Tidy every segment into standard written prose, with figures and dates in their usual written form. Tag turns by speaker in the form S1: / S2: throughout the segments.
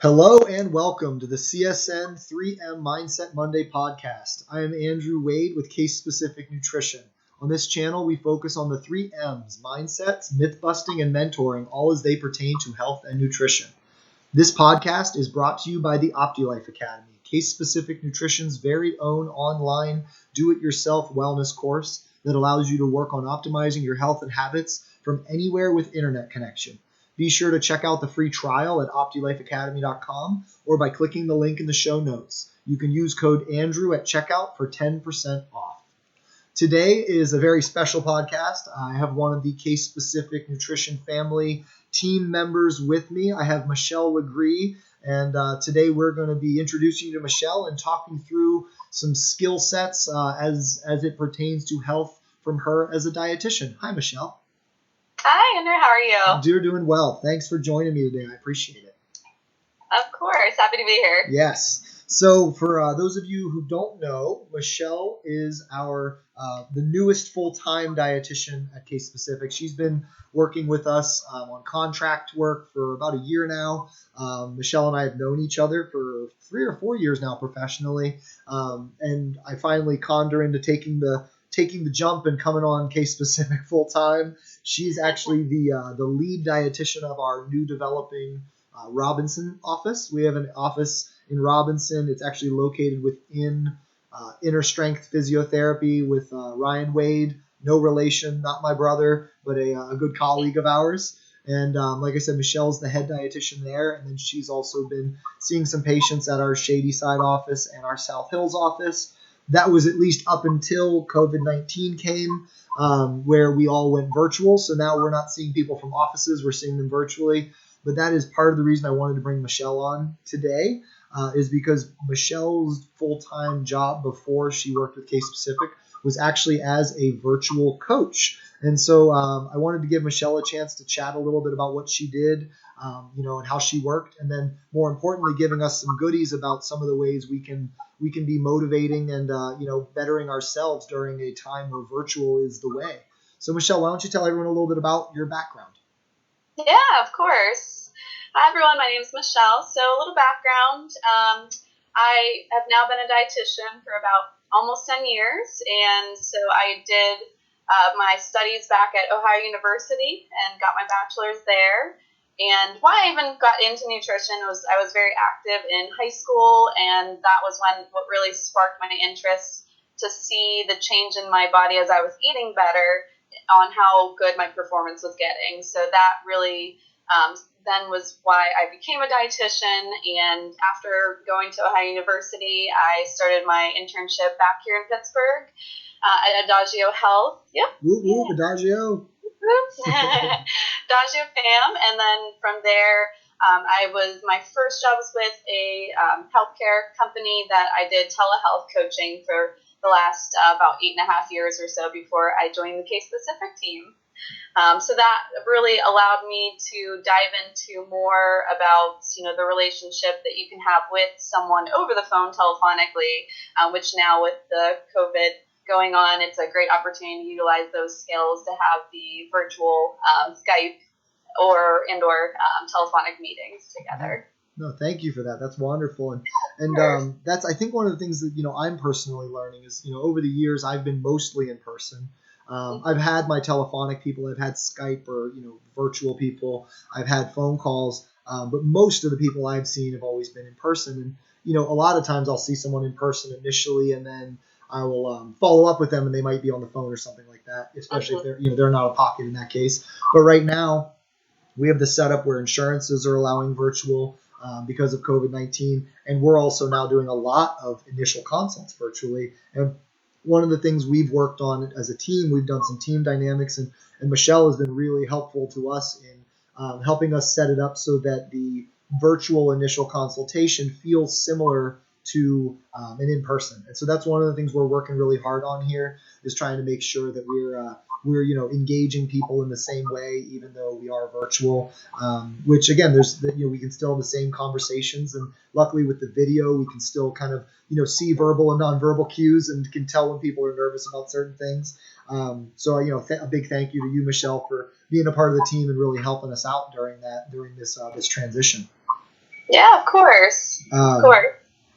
S1: Hello and welcome to the CSN3M Mindset Monday podcast. I am Andrew Wade with Case Specific Nutrition. On this channel, we focus on the 3 M's, mindsets, myth busting, and mentoring, all as they pertain to health and nutrition. This podcast is brought to you by the OptiLife Academy, Case Specific Nutrition's very own online do-it-yourself wellness course that allows you to work on optimizing your health and habits from anywhere with internet connection. Be sure to check out the free trial at OptiLifeAcademy.com or by clicking the link in the show notes. You can use code Andrew at checkout for 10% off. Today is a very special podcast. I have one of the Case Specific Nutrition family team members with me. I have Michelle Lagree, and today we're going to be introducing you to Michelle and talking through some skill sets as it pertains to health from her as a dietitian. Hi, Michelle.
S2: Hi, Andrew. How are you?
S1: You're doing well. Thanks for joining me today. I appreciate it.
S2: Of course. Happy to be here.
S1: Yes. So for those of you who don't know, Michelle is the newest full-time dietitian at Case Specific. She's been working with us on contract work for about a year now. Michelle and I have known each other for 3 or 4 years now professionally, and I finally conned her into taking the jump and coming on Case Specific full time. She's actually the lead dietitian of our new developing Robinson office. We have an office in Robinson. It's actually located within Inner Strength Physiotherapy with Ryan Wade. No relation, not my brother, but a good colleague of ours. And like I said, Michelle's the head dietitian there. And then she's also been seeing some patients at our Shady Side office and our South Hills office. That was at least up until COVID-19 came, where we all went virtual. So now we're not seeing people from offices, we're seeing them virtually. But that is part of the reason I wanted to bring Michelle on today, is because Michelle's full-time job before she worked with Case Specific was actually as a virtual coach. And so I wanted to give Michelle a chance to chat a little bit about what she did, and how she worked, and then more importantly, giving us some goodies about some of the ways we can be motivating and bettering ourselves during a time where virtual is the way. So Michelle, why don't you tell everyone a little bit about your background?
S2: Yeah, of course. Hi, everyone. My name is Michelle. So a little background. I have now been a dietitian for about almost 10 years. And so I did my studies back at Ohio University and got my bachelor's there. And why I even got into nutrition was I was very active in high school, and that was what really sparked my interest to see the change in my body as I was eating better on how good my performance was getting. So that really then was why I became a dietitian. And after going to Ohio University, I started my internship back here in Pittsburgh at Adagio Health. Yep.
S1: Woo, Adagio.
S2: Adagio fam. And then from there, my first job was with a healthcare company that I did telehealth coaching for the last about 8.5 years or so before I joined the Case Specific team. So that really allowed me to dive into more about, the relationship that you can have with someone over the phone telephonically, which now with the COVID going on, it's a great opportunity to utilize those skills to have the virtual Skype or telephonic meetings together.
S1: No, thank you for that. That's wonderful. And that's, I think, one of the things that, I'm personally learning is, over the years, I've been mostly in person. I've had my telephonic people, I've had Skype or, virtual people, I've had phone calls, but most of the people I've seen have always been in person. And, a lot of times I'll see someone in person initially, and then I will follow up with them, and they might be on the phone or something like that, especially if they're not out of pocket in that case. But right now, we have the setup where insurances are allowing virtual because of COVID-19, and we're also now doing a lot of initial consults virtually. And one of the things we've worked on as a team, we've done some team dynamics, and Michelle has been really helpful to us in helping us set it up so that the virtual initial consultation feels similar to an in-person. And so that's one of the things we're working really hard on here, is trying to make sure that we're engaging people in the same way, even though we are virtual, which again, we can still have the same conversations. And luckily with the video, we can still kind of, see verbal and nonverbal cues and can tell when people are nervous about certain things. So a big thank you to you, Michelle, for being a part of the team and really helping us out during this transition.
S2: Yeah, of course. Of course.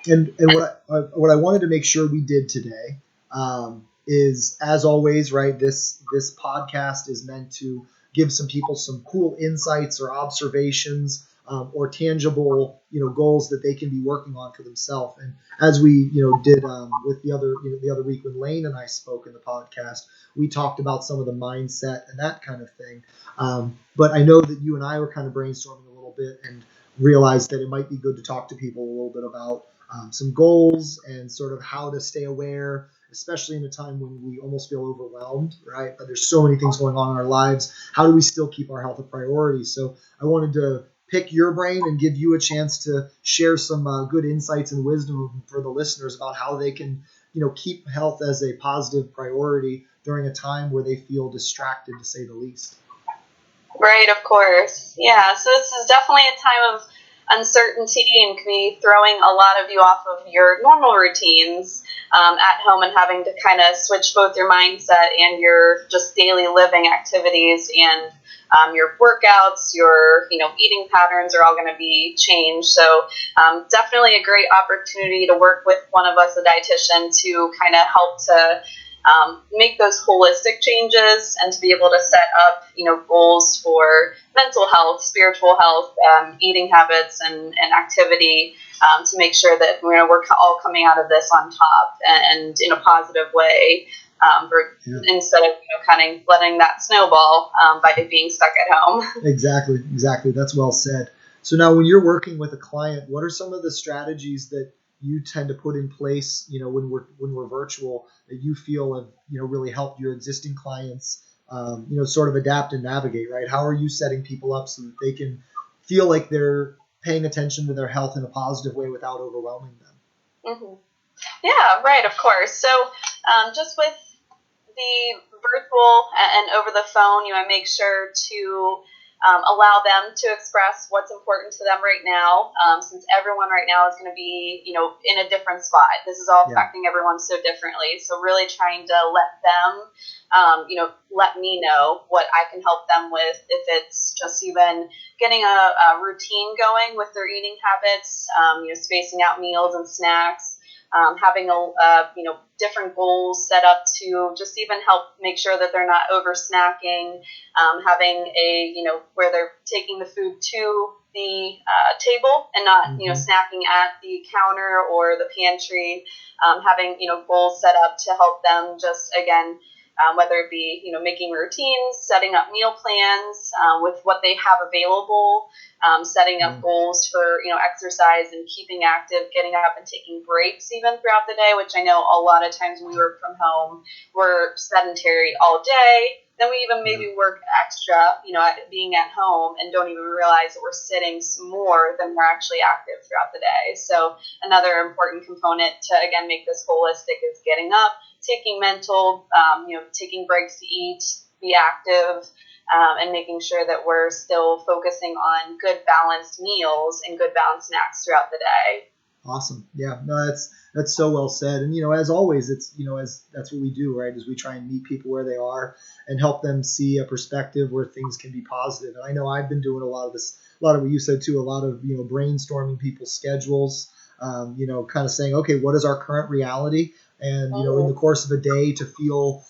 S1: And what I wanted to make sure we did today is, as always, right? This podcast is meant to give some people some cool insights or observations, or tangible goals that they can be working on for themselves. And as we did with the other week when Lane and I spoke in the podcast, we talked about some of the mindset and that kind of thing. But I know that you and I were kind of brainstorming a little bit and realized that it might be good to talk to people a little bit about some goals and sort of how to stay aware, especially in a time when we almost feel overwhelmed, right? But there's so many things going on in our lives. How do we still keep our health a priority? So I wanted to pick your brain and give you a chance to share some good insights and wisdom for the listeners about how they can, keep health as a positive priority during a time where they feel distracted, to say the least.
S2: Right, of course. Yeah, so this is definitely a time of uncertainty and can be throwing a lot of you off of your normal routines at home, and having to kind of switch both your mindset and your just daily living activities, and your workouts, your eating patterns are all going to be changed. So definitely a great opportunity to work with one of us, a dietitian, to kind of help to make those holistic changes, and to be able to set up, goals for mental health, spiritual health, eating habits, and activity, to make sure that we're all coming out of this on top and in a positive way, instead of kind of letting that snowball by being stuck at home.
S1: Exactly. That's well said. So now, when you're working with a client, what are some of the strategies that you tend to put in place, when we're virtual, that you feel have really helped your existing clients, sort of adapt and navigate, right? How are you setting people up so that they can feel like they're paying attention to their health in a positive way without overwhelming them?
S2: Mm-hmm. Yeah, right, of course. So just with the virtual and over the phone, I make sure to allow them to express what's important to them right now, since everyone right now is going to be, in a different spot. This is all affecting everyone so differently. So really trying to let them, let me know what I can help them with, if it's just even getting a routine going with their eating habits, spacing out meals and snacks, having different goals set up to just even help make sure that they're not over snacking, having a where they're taking the food to the table and not snacking at the counter or the pantry, having goals set up to help them just again. Whether it be making routines, setting up meal plans with what they have available, setting up goals for exercise and keeping active, getting up and taking breaks even throughout the day, which I know a lot of times when we work from home, we're sedentary all day. Then we even maybe work extra, at being at home, and don't even realize that we're sitting more than we're actually active throughout the day. So another important component to again make this holistic is getting up, taking mental, taking breaks to eat, be active, and making sure that we're still focusing on good balanced meals and good balanced snacks throughout the day.
S1: Awesome. Yeah, no, that's so well said. And as always, it's as that's what we do, right? Is we try and meet people where they are and help them see a perspective where things can be positive. And I know I've been doing a lot of this, a lot of what you said too, a lot of brainstorming people's schedules. Kind of saying, okay, what is our current reality? And in the course of a day, to feel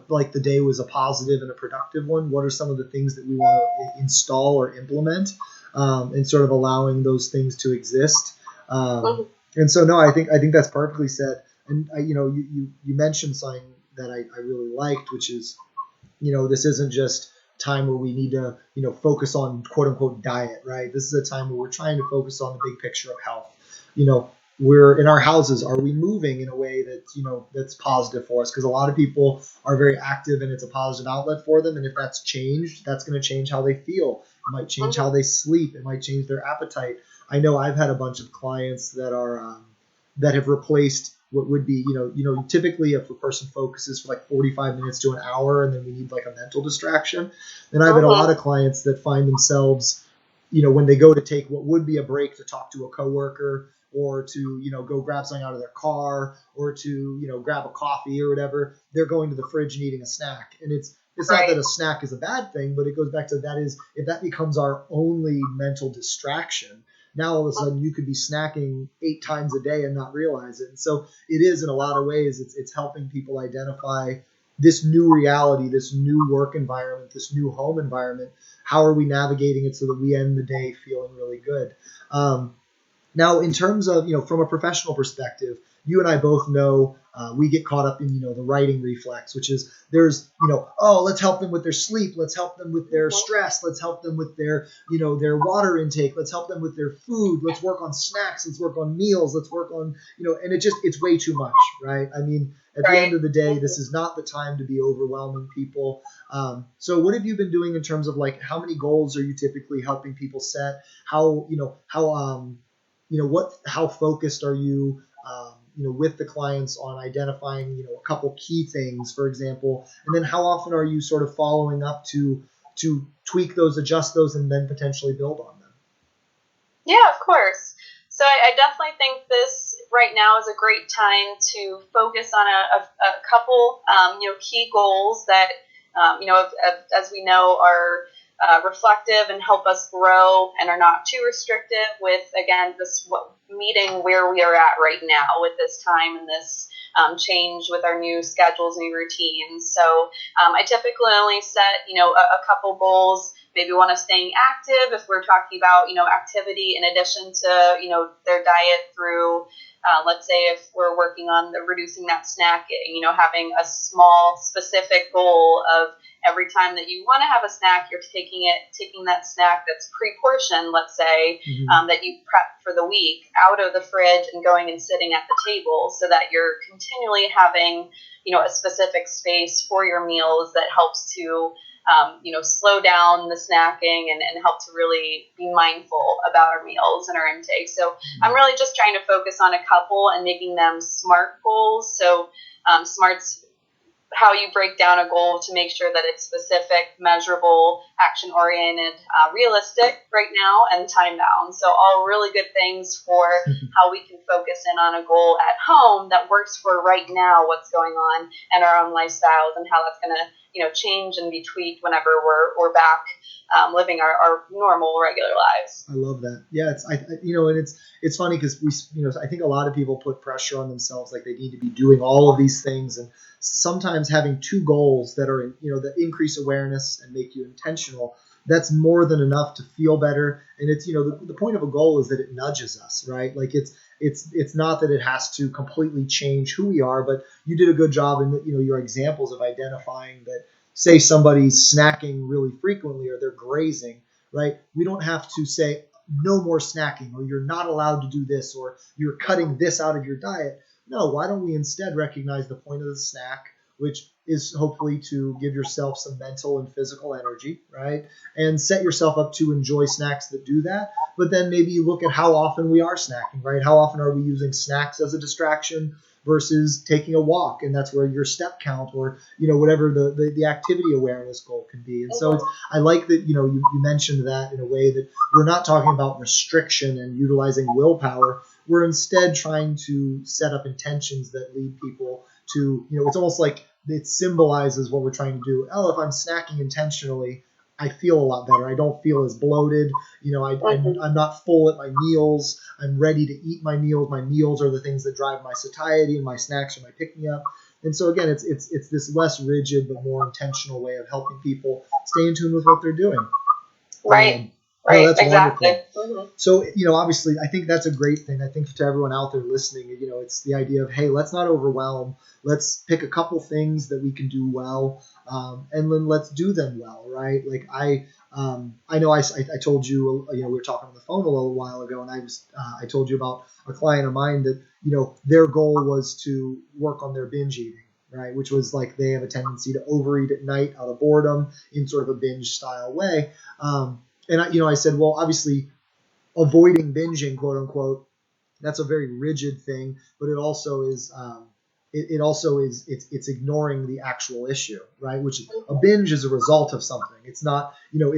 S1: like the day was a positive and a productive one, what are some of the things that we want to install or implement, and sort of allowing those things to exist. And so, no, I think that's perfectly said. And you mentioned something that I really liked, which is, this isn't just time where we need to, focus on quote unquote diet, right? This is a time where we're trying to focus on the big picture of health. We're in our houses. Are we moving in a way that, that's positive for us? Because a lot of people are very active and it's a positive outlet for them. And if that's changed, that's going to change how they feel. It might change how they sleep. It might change their appetite. I know I've had a bunch of clients that are that have replaced what would be typically if a person focuses for like 45 minutes to an hour, and then we need like a mental distraction. And I've had a lot of clients that find themselves, when they go to take what would be a break to talk to a coworker, or to go grab something out of their car, or to grab a coffee or whatever, they're going to the fridge and eating a snack. And it's not that a snack is a bad thing, but it goes back to that is if that becomes our only mental distraction, now all of a sudden you could be snacking 8 times a day and not realize it. And so it is, in a lot of ways, it's helping people identify this new reality, this new work environment, this new home environment. How are we navigating it so that we end the day feeling really good? Now, in terms of, from a professional perspective, you and I both know we get caught up in, the righting reflex, which is there's, oh, let's help them with their sleep. Let's help them with their stress. Let's help them with their, their water intake. Let's help them with their food. Let's work on snacks. Let's work on meals. Let's work on, and it's way too much, right? I mean, at the end of the day, this is not the time to be overwhelming people. So what have you been doing in terms of like, how many goals are you typically helping people set? How focused are you, with the clients on identifying, a couple key things, for example, and then how often are you sort of following up to tweak those, adjust those, and then potentially build on them?
S2: Yeah, of course. So I definitely think this right now is a great time to focus on a couple, key goals that, as we know, are reflective and help us grow and are not too restrictive with, again, this meeting where we are at right now with this time and this change with our new schedules, new routines. So I typically only set, a couple goals. Maybe one of staying active if we're talking about, activity in addition to, their diet through, let's say if we're working on reducing that snacking, having a small specific goal of every time that you want to have a snack, you're taking that snack that's pre-portioned, let's say, that you prep for the week out of the fridge and going and sitting at the table so that you're continually having, a specific space for your meals that helps to slow down the snacking and help to really be mindful about our meals and our intake. So I'm really just trying to focus on a couple and making them SMART goals. So SMART's how you break down a goal to make sure that it's specific, measurable, action-oriented, realistic right now, and time-bound. So all really good things for how we can focus in on a goal at home that works for right now, what's going on, and our own lifestyles, and how that's going to change and be tweaked whenever we're back living our normal, regular lives.
S1: I love that. Yeah, it's funny because I think a lot of people put pressure on themselves, like they need to be doing all of these things, and sometimes having two goals that are, that increase awareness and make you intentional, that's more than enough to feel better. And it's, the point of a goal is that it nudges us, right? Like it's not that it has to completely change who we are, but you did a good job in, your examples of identifying that, say somebody's snacking really frequently or they're grazing, right? We don't have to say no more snacking, or you're not allowed to do this, or you're cutting this out of your diet. No, why don't we instead recognize the point of the snack, which is hopefully to give yourself some mental and physical energy, right? And set yourself up to enjoy snacks that do that. But then maybe you look at how often we are snacking, right? How often are we using snacks as a distraction versus taking a walk? And that's where your step count or, whatever the activity awareness goal can be. And so I like that, you mentioned that in a way that we're not talking about restriction and utilizing willpower. We're instead trying to set up intentions that lead people to, it's almost like it symbolizes what we're trying to do. Oh, if I'm snacking intentionally, I feel a lot better. I don't feel as bloated. I'm not full at my meals. I'm ready to eat my meals. My meals are the things that drive my satiety, and my snacks are my pick-me-up. And so again, it's this less rigid but more intentional way of helping people stay in tune with what they're doing.
S2: Right.
S1: Right, no, that's
S2: exactly.
S1: Wonderful. So, obviously, I think that's a great thing. I think to everyone out there listening, it's the idea of, hey, let's not overwhelm. Let's pick a couple things that we can do well, and then let's do them well, right? Like I know I told you, we were talking on the phone a little while ago, and I told you about a client of mine that, their goal was to work on their binge eating, right? Which was like they have a tendency to overeat at night out of boredom in sort of a binge style way. And I said, well, obviously, avoiding binging, quote unquote, that's a very rigid thing, but it also is, it's ignoring the actual issue, right? Which a binge is a result of something. It's not,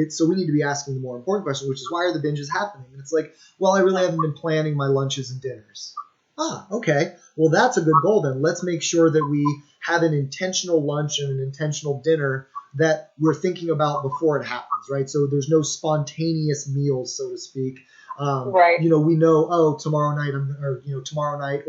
S1: so we need to be asking the more important question, which is, why are the binges happening? And it's like, well, I really haven't been planning my lunches and dinners. Okay. Well, that's a good goal then. Let's make sure that we have an intentional lunch and an intentional dinner that we're thinking about before it happens, right? So there's no spontaneous meals, so to speak.
S2: Right.
S1: We know, tomorrow night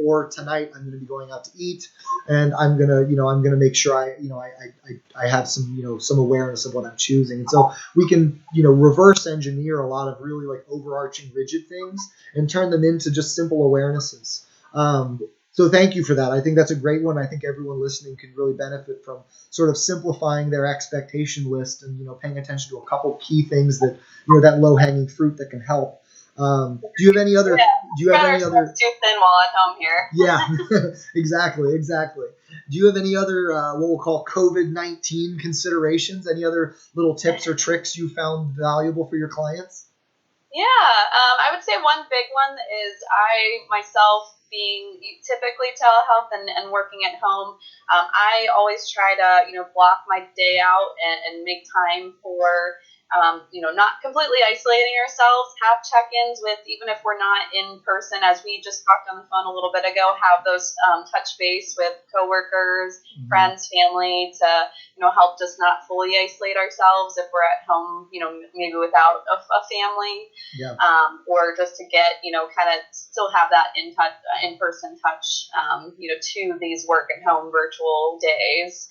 S1: or tonight I'm going to be going out to eat, and I'm gonna make sure I have some awareness of what I'm choosing. And so we can reverse engineer a lot of really like overarching rigid things and turn them into just simple awarenesses. So thank you for that. I think that's a great one. I think everyone listening can really benefit from sort of simplifying their expectation list and paying attention to a couple key things that that low hanging fruit that can help. Do you have any other?
S2: Yeah.
S1: Do you have any other?
S2: Too thin while at home here.
S1: Yeah, exactly. Do you have any other what we'll call COVID-19 considerations? Any other little tips or tricks you found valuable for your clients?
S2: Yeah, I would say one big one is I myself being typically telehealth and working at home. I always try to block my day out and make time for not completely isolating ourselves, have check-ins with, even if we're not in person, as we just talked on the phone a little bit ago, have those touch base with coworkers, friends, family to, help us not fully isolate ourselves if we're at home, maybe without a family,
S1: Yeah.
S2: or just to get, kind of still have that in-person touch, to these work at home virtual days.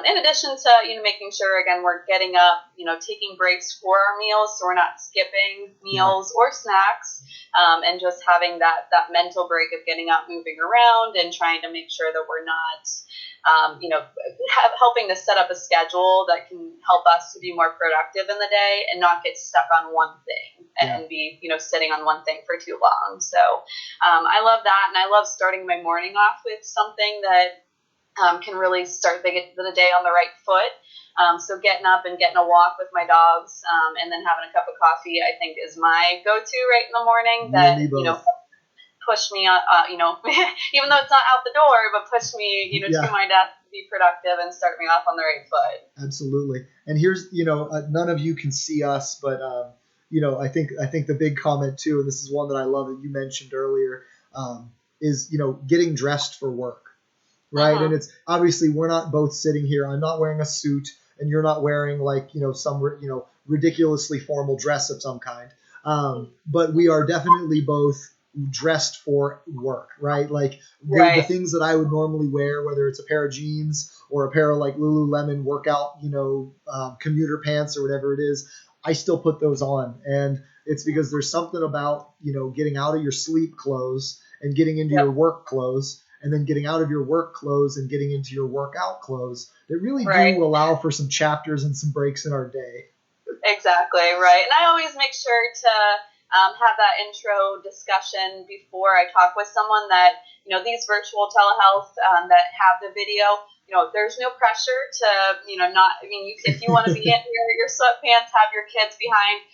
S2: In addition to making sure again we're getting up, taking breaks for our meals, so we're not skipping meals or snacks, and just having that mental break of getting up, moving around, and trying to make sure that we're not, helping to set up a schedule that can help us to be more productive in the day and not get stuck on one thing and be sitting on one thing for too long. So I love that, and I love starting my morning off with something that can really start the day on the right foot. So getting up and getting a walk with my dogs, and then having a cup of coffee, I think is my go-to right in the morning. That push me, even though it's not out the door, but push me, to my desk to be productive and start me off on the right foot.
S1: Absolutely. And here's, none of you can see us, but I think the big comment too, and this is one that I love that you mentioned earlier, is getting dressed for work. Right. And it's obviously we're not both sitting here. I'm not wearing a suit and you're not wearing like, some, ridiculously formal dress of some kind. But we are definitely both dressed for work, right? Like the things that I would normally wear, whether it's a pair of jeans or a pair of like Lululemon workout, commuter pants or whatever it is, I still put those on. And it's because there's something about, getting out of your sleep clothes and getting into your work clothes, and then getting out of your work clothes and getting into your workout clothes that really do allow for some chapters and some breaks in our day.
S2: Exactly, right. And I always make sure to have that intro discussion before I talk with someone that, these virtual telehealth that have the video, there's no pressure to, if you want to be in your sweatpants, have your kids behind,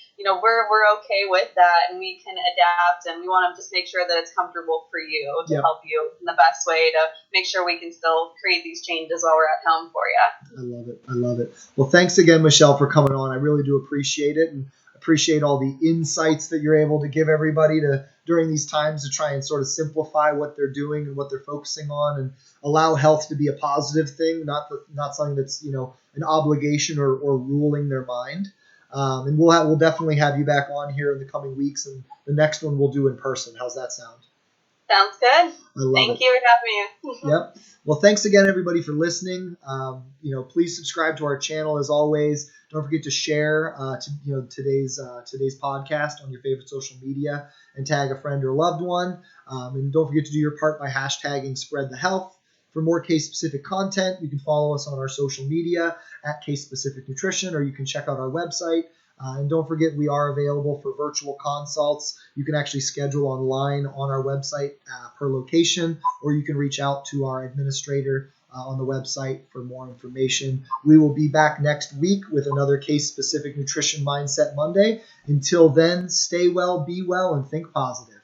S2: we're okay with that, and we can adapt, and we want to just make sure that it's comfortable for you to help you in the best way to make sure we can still create these changes while we're at home for you.
S1: I love it. Well, thanks again, Michelle, for coming on. I really do appreciate it, and appreciate all the insights that you're able to give everybody during these times to try and sort of simplify what they're doing and what they're focusing on, and allow health to be a positive thing, not something that's an obligation or ruling their mind. And we'll definitely have you back on here in the coming weeks, and the next one we'll do in person. How's that sound?
S2: Sounds good.
S1: Thank
S2: you for having me.
S1: Yep. Well, thanks again, everybody, for listening. Please subscribe to our channel as always. Don't forget to share today's podcast on your favorite social media and tag a friend or loved one. And don't forget to do your part by hashtagging Spread the Health. For more case-specific content, you can follow us on our social media at Case Specific Nutrition, or you can check out our website. And don't forget, we are available for virtual consults. You can actually schedule online on our website per location, or you can reach out to our administrator on the website for more information. We will be back next week with another Case-Specific Nutrition Mindset Monday. Until then, stay well, be well, and think positive.